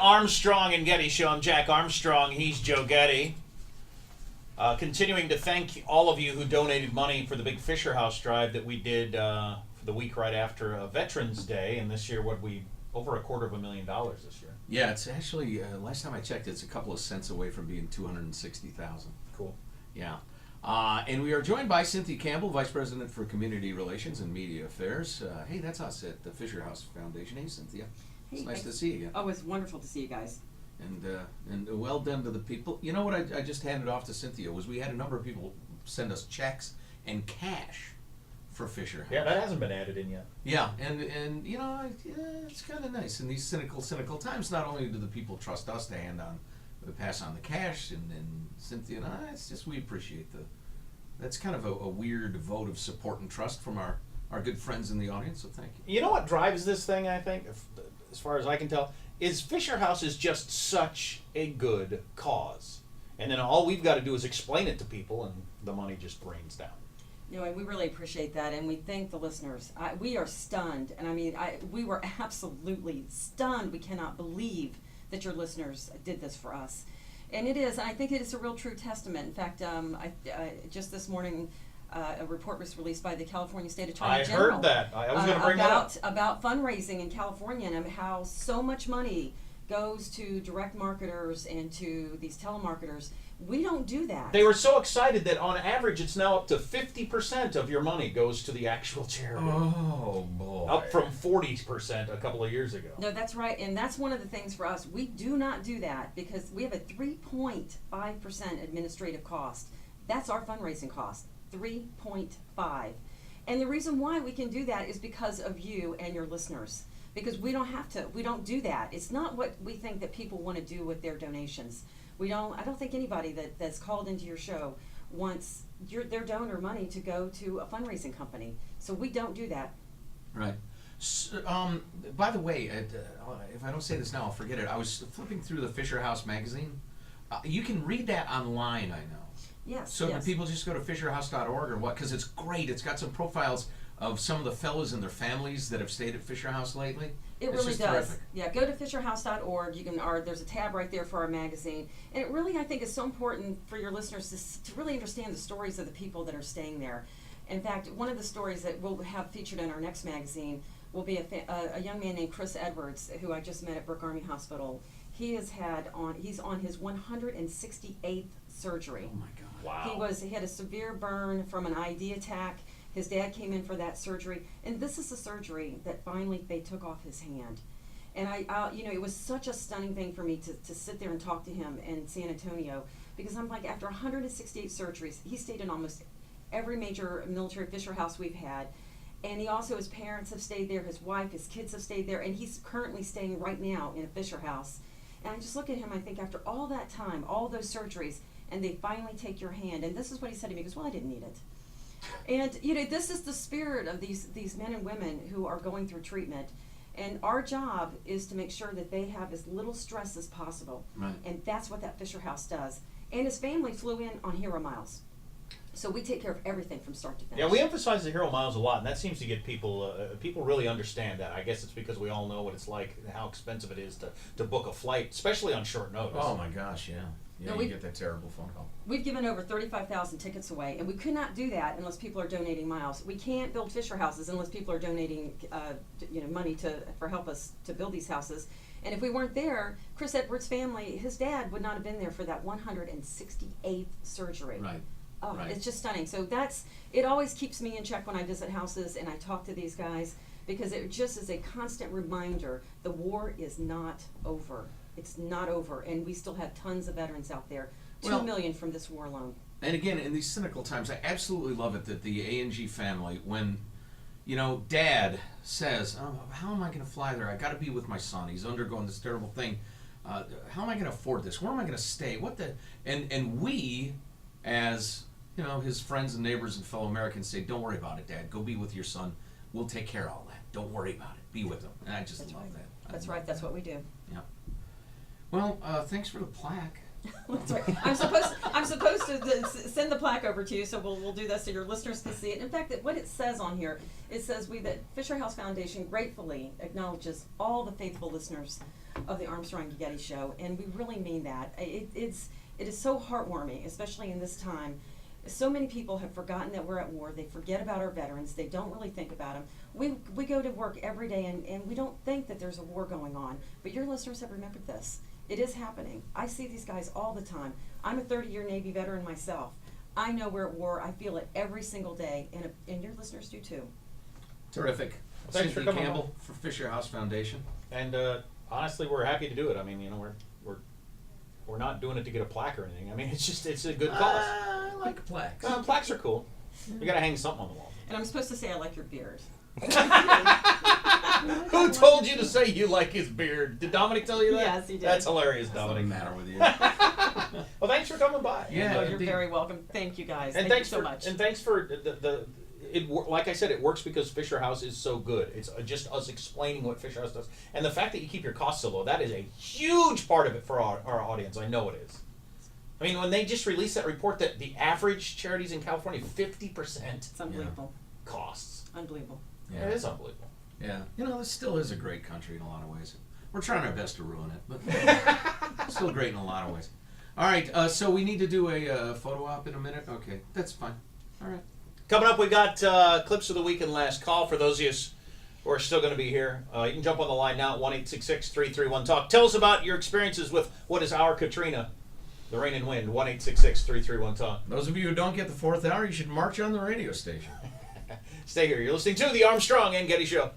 Armstrong and Getty Show. I'm Jack Armstrong. He's Joe Getty. Continuing to thank all of you who donated money for the big Fisher House drive that we did for the week right after Veterans Day. And this year, over $250,000 this year. Yeah, it's actually, last time I checked, it's a couple of cents away from being $260,000. Cool. Yeah. And we are joined by Cynthia Campbell, Vice President for Community Relations and Media Affairs. Hey, that's us at the Fisher House Foundation. Hey, Cynthia. Hey, it's nice to see you again. Oh, it's wonderful to see you guys. And well done to the people. You know what I just handed off to Cynthia was we had a number of people send us checks and cash for Fisher House. Yeah, that hasn't been added in yet. Yeah, and you know, it's kind of nice in these cynical times. Not only do the people trust us to pass on the cash, and Cynthia and I, it's just we appreciate that's kind of a weird vote of support and trust from our good friends in the audience. So thank you. You know what drives this thing? I think, as far as I can tell, is Fisher House is just such a good cause, and then all we've got to do is explain it to people, and the money just rains down. You know, and we really appreciate that, and we thank the listeners. We are stunned, and we were absolutely stunned. We cannot believe that your listeners did this for us, and it is. And I think it is a real true testament. In fact, just this morning, a report was released by the California State Attorney General. I heard that. I was going to bring that up about fundraising in California and how so much money goes to direct marketers and to these telemarketers. We don't do that. They were so excited that on average it's now up to 50% of your money goes to the actual charity. Oh boy. Up from 40% a couple of years ago. No, that's right. And that's one of the things for us. We do not do that because we have a 3.5% administrative cost. That's our fundraising cost, 3.5. And the reason why we can do that is because of you and your listeners. Because we don't do that. It's not what we think that people want to do with their donations. I don't think anybody that's called into your show wants their donor money to go to a fundraising company. So we don't do that. Right. So, by the way, if I don't say this now, I'll forget it. I was flipping through the Fisher House magazine. You can read that online, I know. Yes. So do people just go to fisherhouse.org or what? Because it's great. It's got some profiles of some of the fellows and their families that have stayed at Fisher House lately. It it's really just does. Terrific. Yeah, go to fisherhouse.org. There's a tab right there for our magazine. And it really, I think, is so important for your listeners to really understand the stories of the people that are staying there. In fact, one of the stories that we'll have featured in our next magazine will be a young man named Chris Edwards, who I just met at Brooke Army Hospital. He's on his 168th surgery. Oh my God. Wow. He had a severe burn from an ID attack. His dad came in for that surgery, and this is the surgery that finally they took off his hand. And it was such a stunning thing for me to sit there and talk to him in San Antonio, because I'm like, after 168 surgeries, he stayed in almost every major military Fisher House we've had. And his parents have stayed there, his wife, his kids have stayed there, and he's currently staying right now in a Fisher House. And I just look at him, I think, after all that time, all those surgeries, and they finally take your hand. And this is what he said to me. He goes, well, I didn't need it. And, this is the spirit of these men and women who are going through treatment. And our job is to make sure that they have as little stress as possible. Right. And that's what that Fisher House does. And his family flew in on Hero Miles. So we take care of everything from start to finish. Yeah, we emphasize the Hero Miles a lot, and that seems to get people really understand that. I guess it's because we all know what it's like, how expensive it is to book a flight, especially on short notice. Oh my gosh, yeah. Yeah, No, you get that terrible phone call. We've given over 35,000 tickets away, and we could not do that unless people are donating miles. We can't build Fisher Houses unless people are donating, money for help us to build these houses. And if we weren't there, Chris Edwards' family, his dad would not have been there for that 168th surgery. Right. Oh, right. It's just stunning. So it always keeps me in check when I visit houses and I talk to these guys, because it just is a constant reminder the war is not over. It's not over, and we still have tons of veterans out there. 2 million from this war alone. And again, in these cynical times, I absolutely love it that the A&G family, when, Dad says, oh, how am I going to fly there? I got to be with my son. He's undergoing this terrible thing. How am I going to afford this? Where am I going to stay? And we, as his friends and neighbors and fellow Americans, say, don't worry about it, Dad. Go be with your son. We'll take care of all that. Don't worry about it. Be with him. And I just love that. That's right. That's what we do. Yeah. Well, thanks for the plaque. That's right. I'm supposed to send the plaque over to you, so we'll do this so your listeners can see it. In fact, what it says on here, it says that Fisher House Foundation gratefully acknowledges all the faithful listeners of the Armstrong and Getty Show, and we really mean that. It is so heartwarming, especially in this time. So many people have forgotten that we're at war. They forget about our veterans. They don't really think about them. We go to work every day and we don't think that there's a war going on. But your listeners have remembered this. It is happening. I see these guys all the time. I'm a 30-year Navy veteran myself. I know we're at war. I feel it every single day, and your listeners do too. Terrific. Thanks for Cynthia coming Campbell for Fisher House Foundation. And honestly, we're happy to do it. I mean, we're not doing it to get a plaque or anything. I mean, it's a good cause. I like plaques. Plaques are cool. You gotta hang something on the wall. And I'm supposed to say I like your beard. Who told you to say you like his beard? Did Dominic tell you that? Yes, he did. That's hilarious, What's the Dominic. matter with you? Well, thanks for coming by. Yeah. Oh, you're indeed. very welcome. Thank you guys. And Thank thanks you so for much. and thanks for like I said, it works because Fisher House is so good. It's just us explaining what Fisher House does, and the fact that you keep your costs so low. That is a huge part of it for our audience. I know it is. I mean, when they just released that report that the average charities in California 50% It's unbelievable. costs. Unbelievable. Yeah. It is unbelievable. Yeah. You know, this still is a great country in a lot of ways. We're trying our best to ruin it, but still great in a lot of ways. All right, so we need to do a photo op in a minute? Okay, that's fine. All right. Coming up, we got clips of the week and last call for those of you who are still going to be here. You can jump on the line now at 1-866-331-TALK. Tell us about your experiences with what is our Katrina, the rain and wind. 1-866-331-TALK. Those of you who don't get the fourth hour, you should march on the radio station. Stay here. You're listening to the Armstrong and Getty Show.